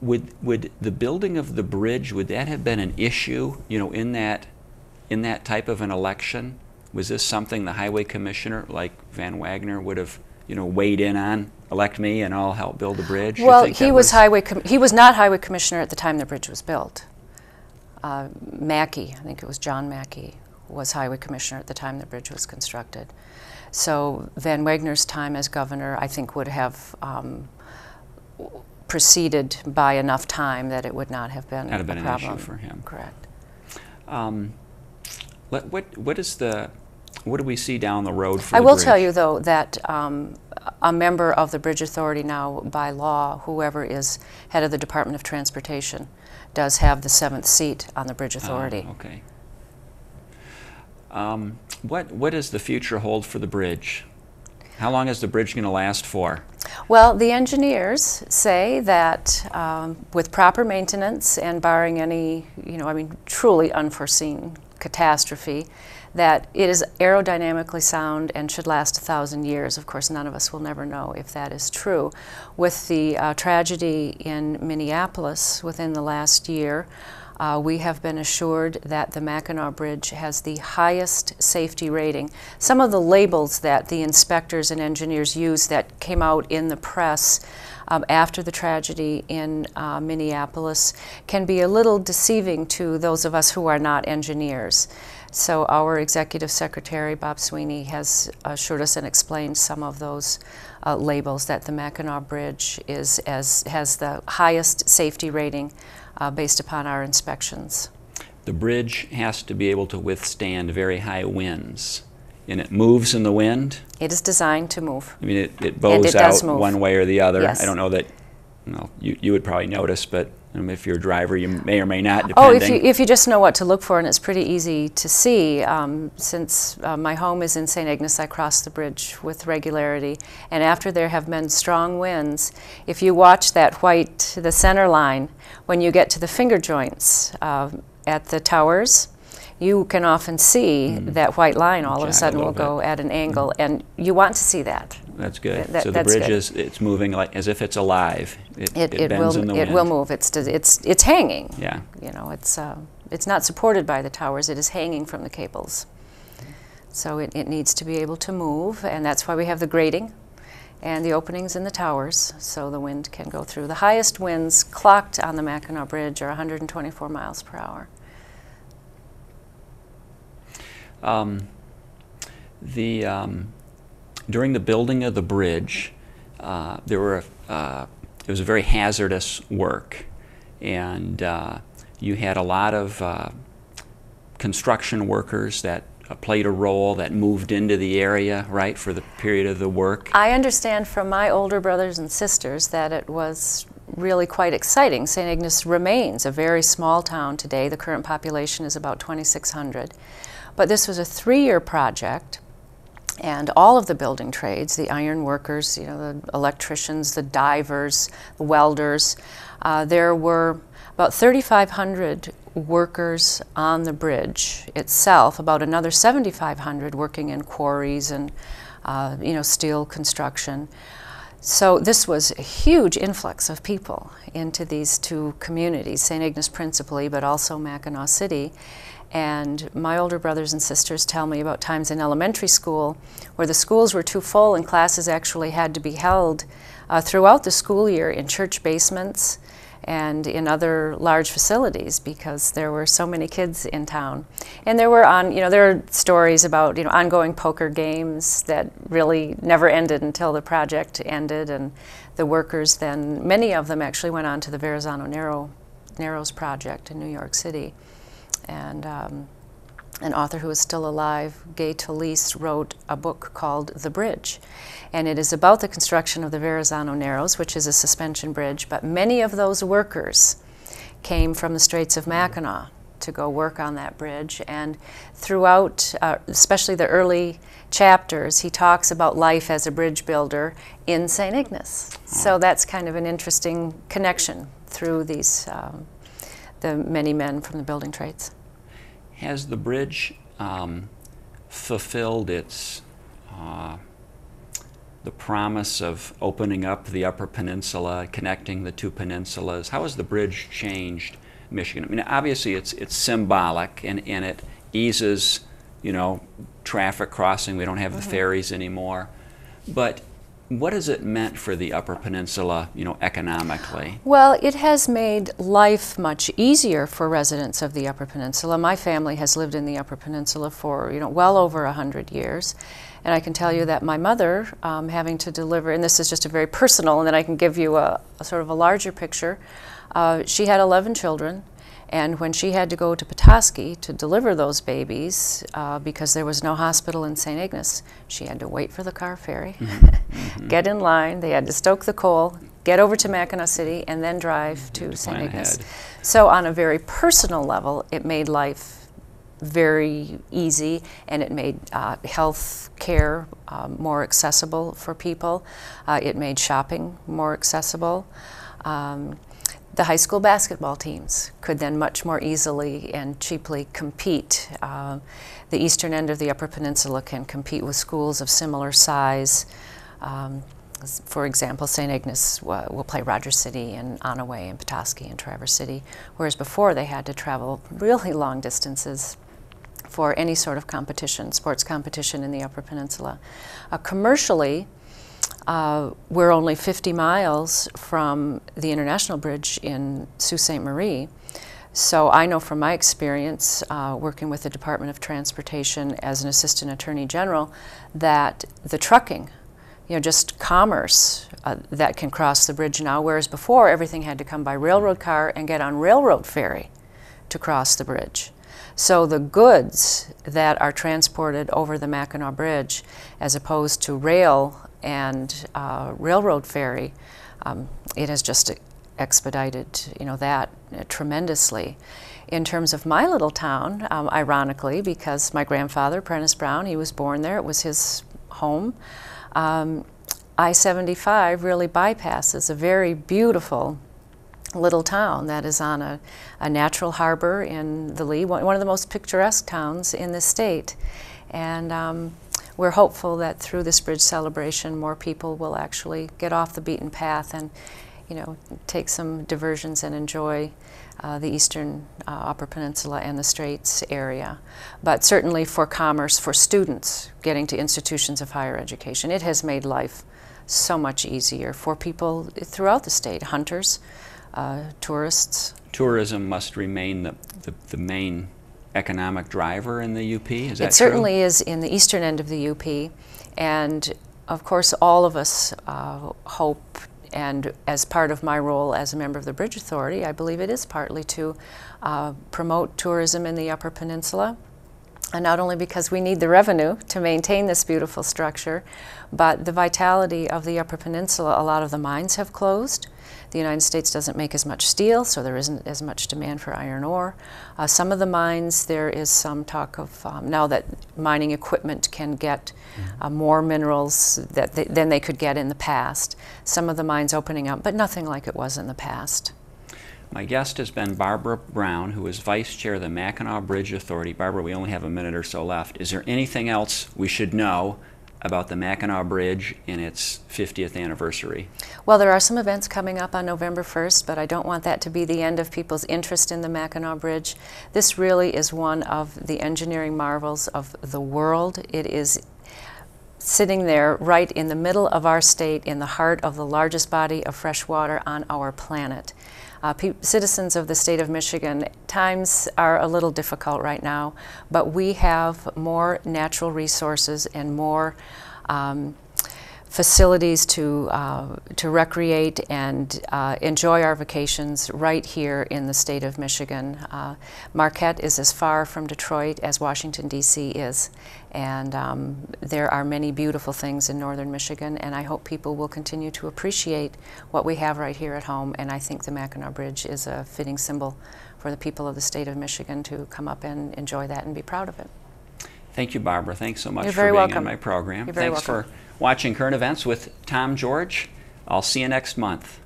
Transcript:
would the building of the bridge, would that have been an issue, you know, in that type of an election? Was this something the highway commissioner, like Van Wagner, would have, you know, weighed in on? Elect me and I'll help build the bridge? Well, he was not highway commissioner at the time the bridge was built. Mackey, I think it was John Mackey, was highway commissioner at the time the bridge was constructed. So Van Wagner's time as governor, I think, would have proceeded by enough time that it would not have been a problem. An issue for him. Correct. What do we see down the road for I the will bridge? tell you, though, that a member of the Bridge Authority now, by law, whoever is head of the Department of Transportation, does have the 7th seat on the Bridge Authority. Okay. What does the future hold for the bridge? How long is the bridge going to last for? Well, the engineers say that with proper maintenance and barring any, truly unforeseen catastrophe, that it is aerodynamically sound and should last 1,000 years. Of course, none of us will never know if that is true. With the tragedy in Minneapolis within the last year, we have been assured that the Mackinac Bridge has the highest safety rating. Some of the labels that the inspectors and engineers use that came out in the press after the tragedy in Minneapolis can be a little deceiving to those of us who are not engineers. So our executive secretary, Bob Sweeney, has assured us and explained some of those labels, that the Mackinac Bridge has the highest safety rating based upon our inspections. The bridge has to be able to withstand very high winds, and it moves in the wind? It is designed to move. I mean, it bows out one way or the other. Yes. I don't know that, well, you would probably notice, but if you're a driver, you may or may not, depending. Oh, if you just know what to look for, and it's pretty easy to see. Since my home is in St. Ignace, I cross the bridge with regularity, and after there have been strong winds, if you watch that the center line, when you get to the finger joints at the towers, you can often see that white line all of a sudden will go at an angle, and you want to see that. That's good. So the bridge it's moving like as if it's alive. It bends in the wind. It will move. It's hanging. Yeah. It's not supported by the towers. It is hanging from the cables. So it needs to be able to move, and that's why we have the grating and the openings in the towers, so the wind can go through. The highest winds clocked on the Mackinac Bridge are 124 miles per hour. During the building of the bridge, it was a very hazardous work, and you had a lot of construction workers that played a role, that moved into the area, right, for the period of the work. I understand from my older brothers and sisters that it was really quite exciting. St. Ignace remains a very small town today. The current population is about 2,600. But this was a 3-year project, and all of the building trades, the iron workers, the electricians, the divers, the welders, there were about 3,500 workers on the bridge itself, about another 7,500 working in quarries and steel construction. So this was a huge influx of people into these two communities, St. Ignace principally, but also Mackinac City. And my older brothers and sisters tell me about times in elementary school where the schools were too full and classes actually had to be held throughout the school year in church basements and in other large facilities because there were so many kids in town. And there were there are stories about ongoing poker games that really never ended until the project ended, and the workers then, many of them actually went on to the Verrazano Narrows project in New York City. And an author who is still alive, Gay Talese, wrote a book called The Bridge. And it is about the construction of the Verrazano Narrows, which is a suspension bridge, but many of those workers came from the Straits of Mackinac to go work on that bridge. And throughout, especially the early chapters, he talks about life as a bridge builder in St. Ignace. So that's kind of an interesting connection through these the many men from the building trades. Has the bridge fulfilled the promise of opening up the Upper Peninsula, connecting the two peninsulas. How has the bridge changed Michigan? I mean, obviously it's symbolic, and it eases, traffic crossing. We don't have the ferries anymore. But what has it meant for the Upper Peninsula, economically? Well, it has made life much easier for residents of the Upper Peninsula. My family has lived in the Upper Peninsula for, well over 100 years. And I can tell you that my mother, having to deliver, and this is just a very personal, and then I can give you a sort of a larger picture. She had 11 children, and when she had to go to Petoskey to deliver those babies, because there was no hospital in St. Ignace, she had to wait for the car ferry, get in line, they had to stoke the coal, get over to Mackinac City, and then drive to St. Ignace. So on a very personal level, it made life very easy, and it made health care more accessible for people. It made shopping more accessible. The high school basketball teams could then much more easily and cheaply compete. The eastern end of the Upper Peninsula can compete with schools of similar size. For example, St. Ignace will play Rogers City and Onaway and Petoskey and Traverse City, whereas before they had to travel really long distances for any sort of competition, sports competition in the Upper Peninsula. Commercially, we're only 50 miles from the International Bridge in Sault Ste. Marie. So I know from my experience working with the Department of Transportation as an Assistant Attorney General that the trucking, just commerce that can cross the bridge now, whereas before everything had to come by railroad car and get on railroad ferry to cross the bridge. So the goods that are transported over the Mackinac Bridge, as opposed to rail and railroad ferry, it has just expedited, that tremendously. In terms of my little town, ironically, because my grandfather, Prentice Brown, he was born there, it was his home. I-75 really bypasses a very beautiful little town that is on a natural harbor in the Lee, one of the most picturesque towns in the state. And we're hopeful that through this bridge celebration, more people will actually get off the beaten path and, take some diversions and enjoy the eastern Upper Peninsula and the Straits area. But certainly for commerce, for students getting to institutions of higher education, it has made life so much easier for people throughout the state, hunters, tourists. Tourism must remain the main economic driver in the UP, is that true? It certainly is in the eastern end of the UP, and of course all of us hope, and as part of my role as a member of the Bridge Authority, I believe it is partly to promote tourism in the Upper Peninsula. And not only because we need the revenue to maintain this beautiful structure, but the vitality of the Upper Peninsula. A lot of the mines have closed. The United States doesn't make as much steel, so there isn't as much demand for iron ore. Some of the mines, there is some talk of now that mining equipment can get more minerals than they could get in the past. Some of the mines opening up, but nothing like it was in the past. My guest has been Barbara Brown, who is Vice Chair of the Mackinac Bridge Authority. Barbara, we only have a minute or so left. Is there anything else we should know about the Mackinac Bridge in its 50th anniversary? Well, there are some events coming up on November 1st, but I don't want that to be the end of people's interest in the Mackinac Bridge. This really is one of the engineering marvels of the world. It is sitting there right in the middle of our state, in the heart of the largest body of fresh water on our planet. Citizens of the state of Michigan, times are a little difficult right now, but we have more natural resources and more facilities to recreate and enjoy our vacations right here in the state of Michigan. Marquette is as far from Detroit as Washington, D.C. is, and there are many beautiful things in northern Michigan, and I hope people will continue to appreciate what we have right here at home, and I think the Mackinac Bridge is a fitting symbol for the people of the state of Michigan to come up and enjoy that and be proud of it. Thank you, Barbara. Thanks so much You're for very being welcome. on my program. You're very Thanks welcome. for watching Current Events with Tom George. I'll see you next month.